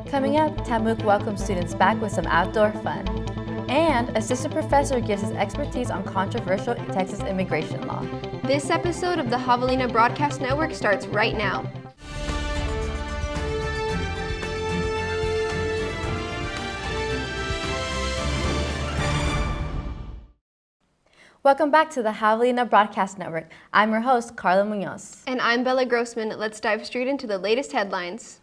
Coming up, Tamuk welcomes students back with some outdoor fun. And assistant professor gives his expertise on controversial Texas immigration law. This episode of the Javelina Broadcast Network starts right now. Welcome back to the Javelina Broadcast Network. I'm your host, Karla Muñoz. And I'm Bella Grossman. Let's dive straight into the latest headlines.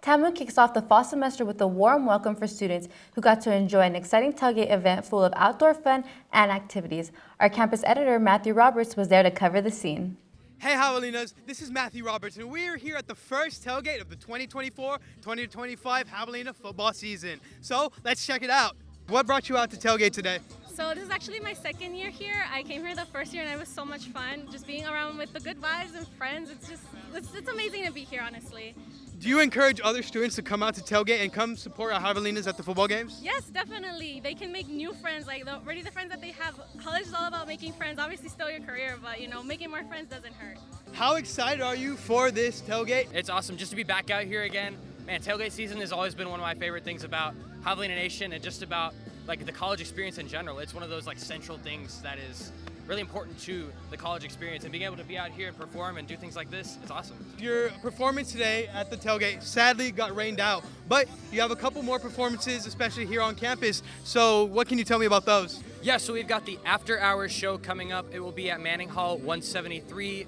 Tamuk kicks off the fall semester with a warm welcome for students who got to enjoy an exciting tailgate event full of outdoor fun and activities. Our campus editor, Matthew Roberts, was there to cover the scene. Hey Javelinas, this is Matthew Roberts, and we're here at the first tailgate of the 2024-2025 Javelina football season. So let's check it out. What brought you out to tailgate today? So this is actually my second year here. I came here the first year and it was so much fun. Just being around with the good vibes and friends. It's amazing to be here, honestly. Do you encourage other students to come out to tailgate and come support our Javelinas at the football games? Yes, definitely. They can make new friends. Like already the friends that they have. College is all about making friends. Obviously still your career, but making more friends doesn't hurt. How excited are you for this tailgate? It's awesome just to be back out here again. Man, tailgate season has always been one of my favorite things about Javelina Nation and just about like the college experience in general. It's one of those like central things that is really important to the college experience, and being able to be out here and perform and do things like this, it's awesome. Your performance today at the tailgate sadly got rained out, but you have a couple more performances, especially here on campus. So what can you tell me about those? Yeah, so we've got the after hours show coming up. It will be at Manning Hall 173.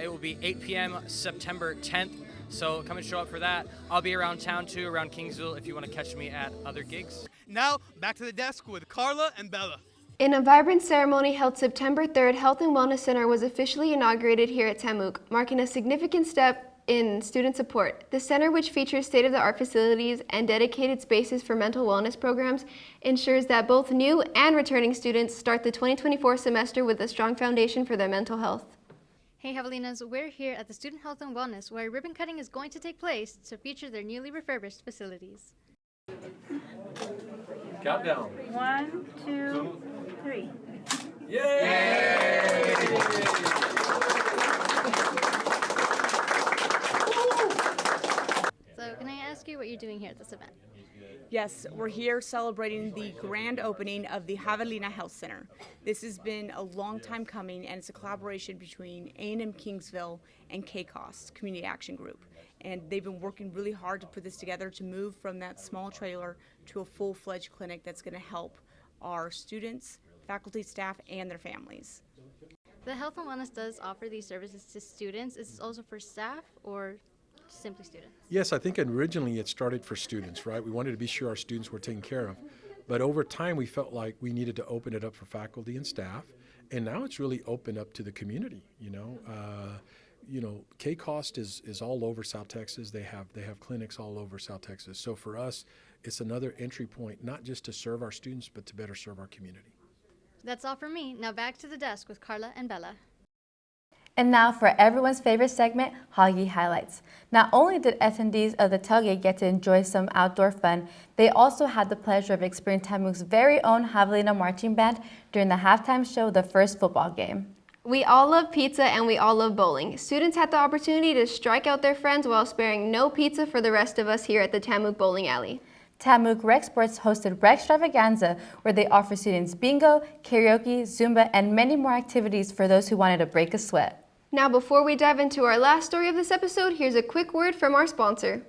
It will be 8 p.m. September 10th. So come and show up for that. I'll be around town too, around Kingsville, if you want to catch me at other gigs. Now, back to the desk with Karla and Bella. In a vibrant ceremony held September 3rd, Health and Wellness Center was officially inaugurated here at Tamuk, marking a significant step in student support. The center, which features state-of-the-art facilities and dedicated spaces for mental wellness programs, ensures that both new and returning students start the 2024 semester with a strong foundation for their mental health. Hey Javelinas, we're here at the Student Health and Wellness where ribbon cutting is going to take place to feature their newly refurbished facilities. Countdown. 1, 2, 3. Yay! So can I ask you what you're doing here at this event? Yes, we're here celebrating the grand opening of the Javelina Health Center. This has been a long time coming, and it's a collaboration between A&M Kingsville and KCOS, Community Action Group. And they've been working really hard to put this together to move from that small trailer to a full-fledged clinic that's going to help our students, faculty, staff, and their families. The Health and Wellness does offer these services to students. Is this also for staff or simply students? Yes, I think originally it started for students, right? We wanted to be sure our students were taken care of. But over time, we felt like we needed to open it up for faculty and staff. And now it's really opened up to the community, KCOS is all over South Texas. They have clinics all over South Texas. So for us, it's another entry point, not just to serve our students, but to better serve our community. That's all for me. Now back to the desk with Karla and Bella. And now for everyone's favorite segment, Hoggy Highlights. Not only did attendees of the tailgate get to enjoy some outdoor fun, they also had the pleasure of experiencing Tamuk's very own Javelina marching band during the halftime show of the first football game. We all love pizza and we all love bowling. Students had the opportunity to strike out their friends while sparing no pizza for the rest of us here at the Tamuk Bowling Alley. Tamuk Rec Sports hosted Rec Extravaganza, where they offer students bingo, karaoke, Zumba, and many more activities for those who wanted to break a sweat. Now, before we dive into our last story of this episode, here's a quick word from our sponsor.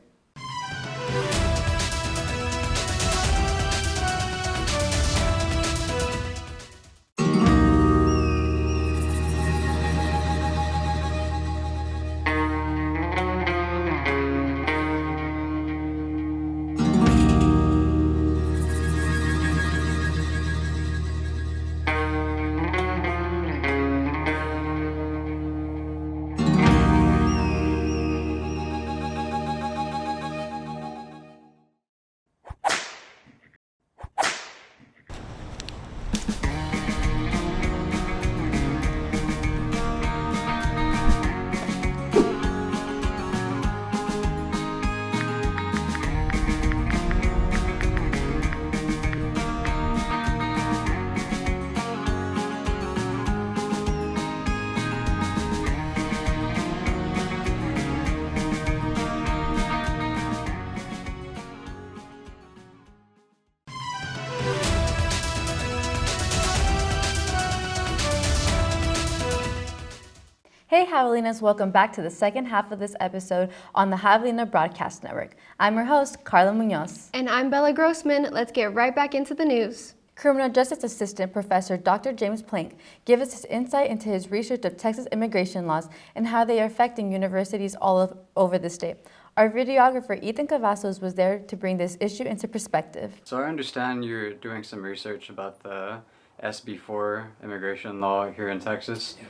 Hey Javelinas, welcome back to the second half of this episode on the Javelina Broadcast Network. I'm your host, Karla Muñoz. And I'm Bella Grossman. Let's get right back into the news. Criminal Justice Assistant Professor Dr. James Plank gives us his insight into his research of Texas immigration laws and how they are affecting universities all over the state. Our videographer Ethan Cavazos was there to bring this issue into perspective. So I understand you're doing some research about the SB4 immigration law here in Texas. Yes.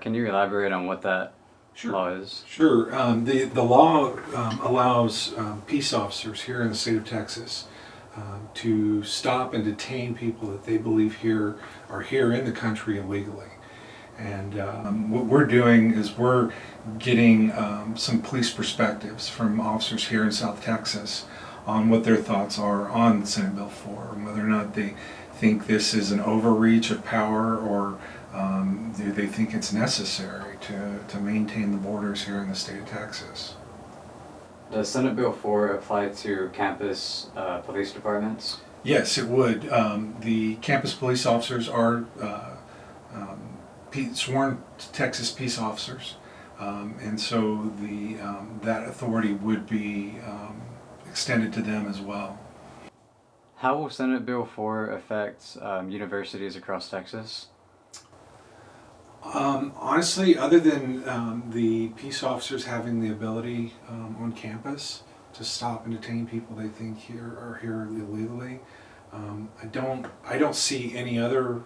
Can you elaborate on what that law is? Sure. The law allows peace officers here in the state of Texas to stop and detain people that they believe are here in the country illegally. And what we're doing is we're getting some police perspectives from officers here in South Texas on what their thoughts are on Senate Bill 4 and whether or not they think this is an overreach of power or do they think it's necessary to maintain the borders here in the state of Texas. Does Senate Bill 4 apply to campus police departments? Yes, it would. The campus police officers are sworn Texas peace officers, and so that authority would be extended to them as well. How will Senate Bill 4 affect universities across Texas? Honestly, other than the peace officers having the ability on campus to stop and detain people they think are here illegally, I don't see any other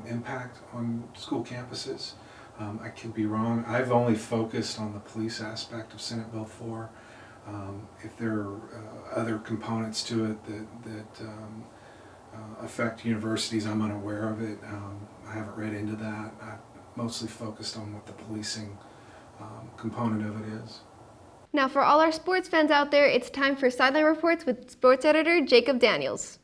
impact on school campuses. I could be wrong. I've only focused on the police aspect of Senate Bill 4. If there are other components to it that affect universities, I'm unaware of it. I haven't read into that. I've mostly focused on what the policing component of it is. Now for all our sports fans out there, it's time for Sideline Reports with sports editor Jacob Daniels.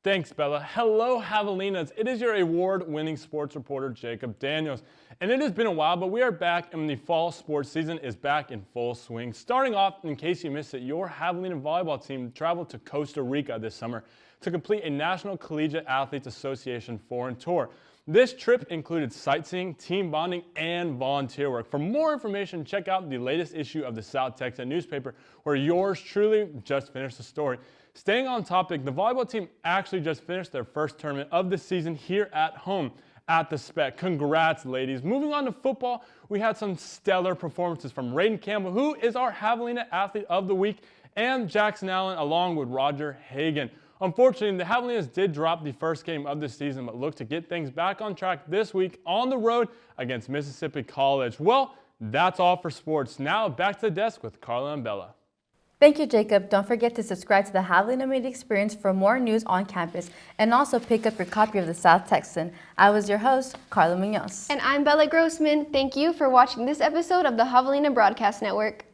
Thanks, Bella. Hello, Javelinas. It is your award-winning sports reporter, Jacob Daniels. And it has been a while, but we are back, and the fall sports season is back in full swing. Starting off, in case you missed it, your Javelina volleyball team traveled to Costa Rica this summer to complete a National Collegiate Athletes Association foreign tour. This trip included sightseeing, team bonding, and volunteer work. For more information, check out the latest issue of the South Texan newspaper, where yours truly just finished the story. Staying on topic, the volleyball team actually just finished their first tournament of the season here at home at the Spec. Congrats, ladies. Moving on to football, we had some stellar performances from Raiden Campbell, who is our Javelina Athlete of the Week, and Jackson Allen, along with Roger Hagan. Unfortunately, the Javelinas did drop the first game of the season, but look to get things back on track this week on the road against Mississippi College. Well, that's all for sports. Now back to the desk with Karla and Bella. Thank you, Jacob. Don't forget to subscribe to the Javelina Media Experience for more news on campus, and also pick up your copy of the South Texan. I was your host, Karla Muñoz. And I'm Bella Grossman. Thank you for watching this episode of the Javelina Broadcast Network.